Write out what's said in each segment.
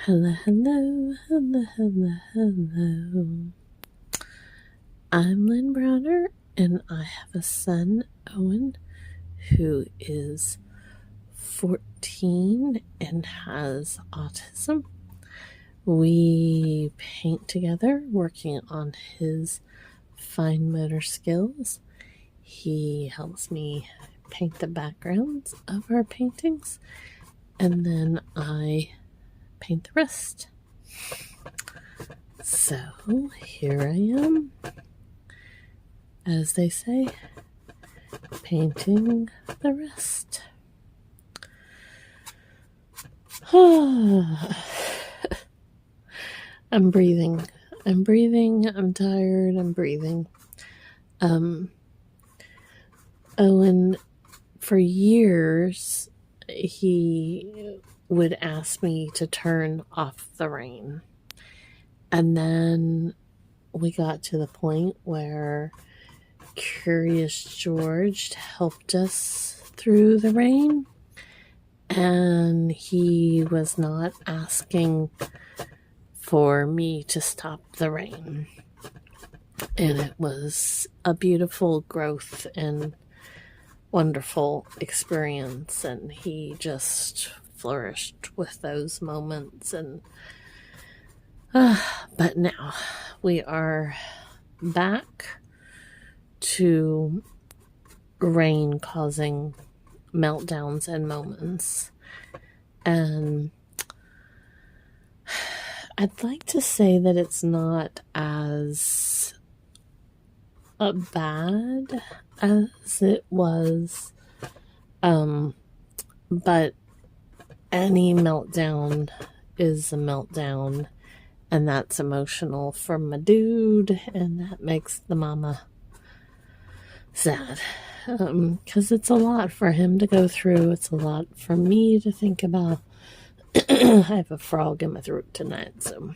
Hello, hello, hello, hello, hello. I'm Lynn Browner, and I have a son, Owen, who is 14 and has autism. We paint together, working on his fine motor skills. He helps me paint the backgrounds of our paintings, and then I paint the rest. So here I am, as they say, painting the rest. I'm breathing. I'm tired. I'm breathing. Owen, for years, he would ask me to turn off the rain. And then we got to the point where Curious George helped us through the rain, and he was not asking for me to stop the rain. And it was a beautiful growth and wonderful experience, and he just flourished with those moments. And but now we are back to rain causing meltdowns and moments. And I'd like to say that it's not as bad as it was, but any meltdown is a meltdown, and that's emotional for my dude, and that makes the mama sad, because it's a lot for him to go through. It's a lot for me to think about. I have a frog in my throat tonight, so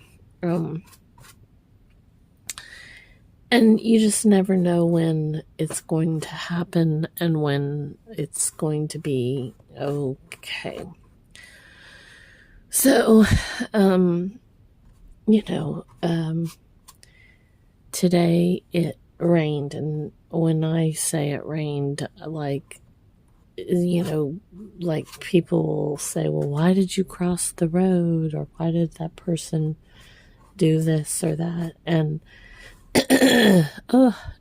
and you just never know when it's going to happen and when it's going to be okay. So, today it rained, and when I say it rained, like people will say, well, why did you cross the road? Or why did that person do this or that? And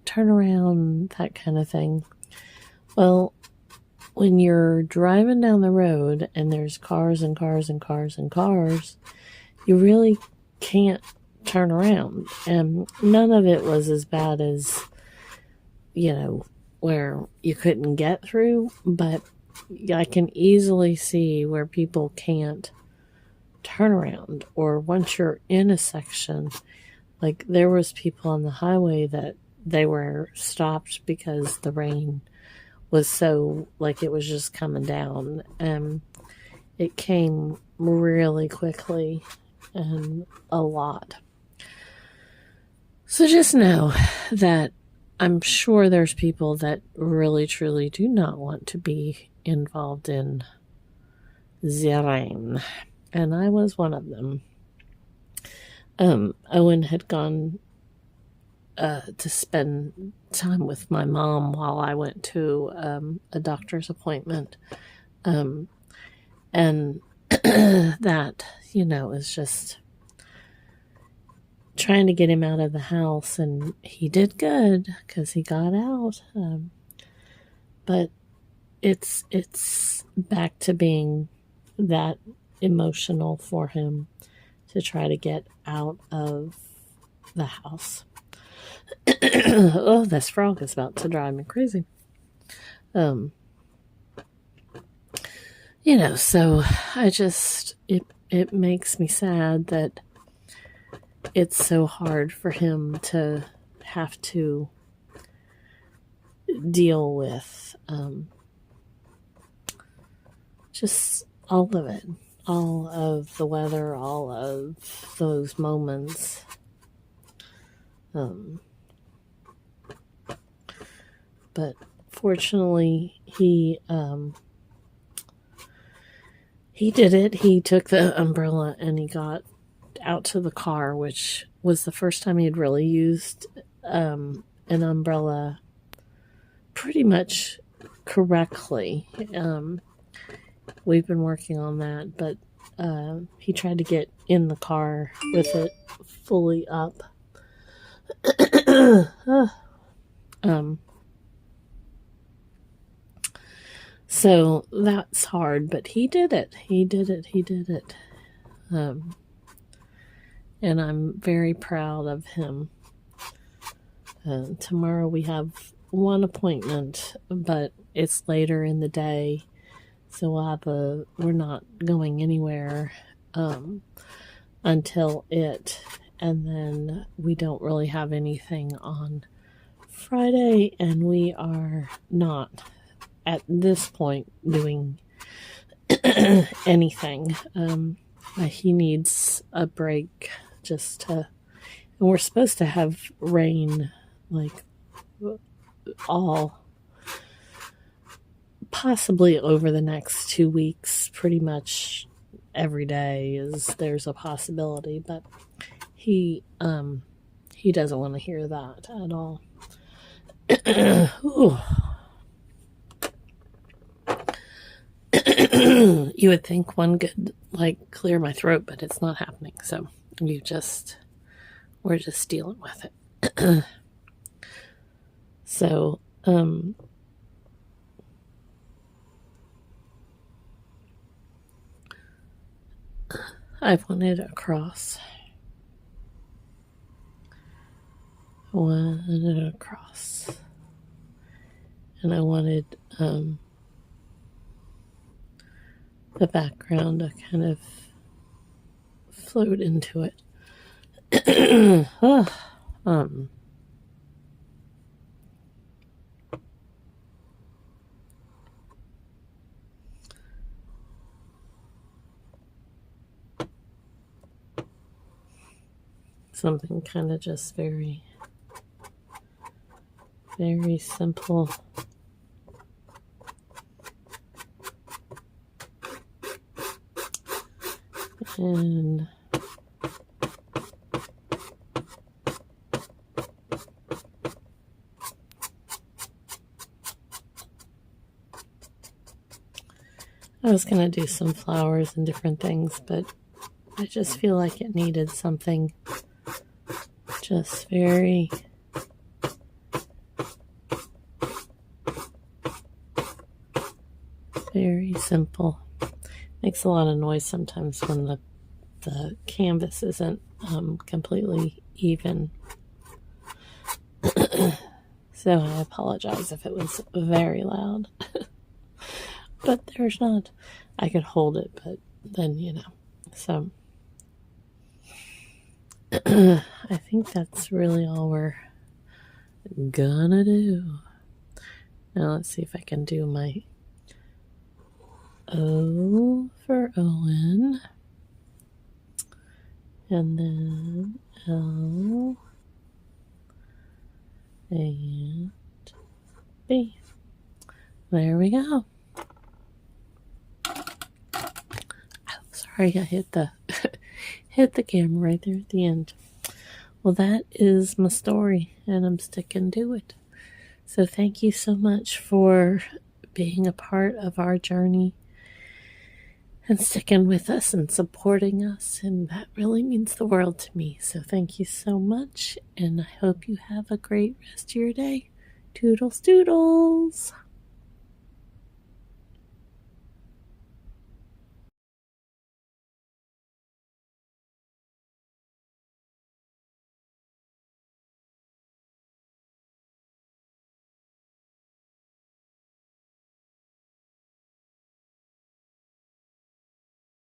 turn around, that kind of thing. Well, when you're driving down the road and there's cars and cars and cars and cars, you really can't turn around. And none of it was as bad as, where you couldn't get through, but I can easily see where people can't turn around, or once you're in a section, like there was people on the highway that they were stopped because the rain was so, like, it was just coming down, and it came really quickly and a lot. So just know that I'm sure there's people that really, truly do not want to be involved in the rain, and I was one of them. Owen had gone to spend time with my mom while I went to a doctor's appointment, and that, is just trying to get him out of the house, and he did good because he got out, but it's back to being that emotional for him to try to get out of the house. Oh, this frog is about to drive me crazy. So I just, it makes me sad that it's so hard for him to have to deal with just all of it, all of the weather, all of those moments. But fortunately, he he did it. He took the umbrella and he got out to the car, which was the first time he had really used an umbrella pretty much correctly. We've been working on that, but he tried to get in the car with it fully up. So that's hard, but he did it. He did it. And I'm very proud of him. Tomorrow we have one appointment, but it's later in the day, so we're not going anywhere until it, and then we don't really have anything on Friday, and we are not at this point doing anything. He needs a break and we're supposed to have rain like possibly over the next 2 weeks. Pretty much every day there's a possibility, but he doesn't want to hear that at all. You would think one could clear my throat, but it's not happening. So we're just dealing with it. So I've wanted a cross. And I wanted the background to kind of float into it. Something kind of just very, very simple. And I was going to do some flowers and different things, but I just feel like it needed something just very simple. Makes a lot of noise sometimes when the canvas isn't completely even. So I apologize if it was very loud. But there's not. I could hold it, but then, So I think that's really all we're gonna do. Now let's see if I can do my O for Owen, and then L and B. There we go. Oh, sorry, I hit the camera right there at the end. Well, that is my story, and I'm sticking to it. So thank you so much for being a part of our journey and sticking with us and supporting us, and that really means the world to me. So thank you so much, and I hope you have a great rest of your day. Toodles, toodles!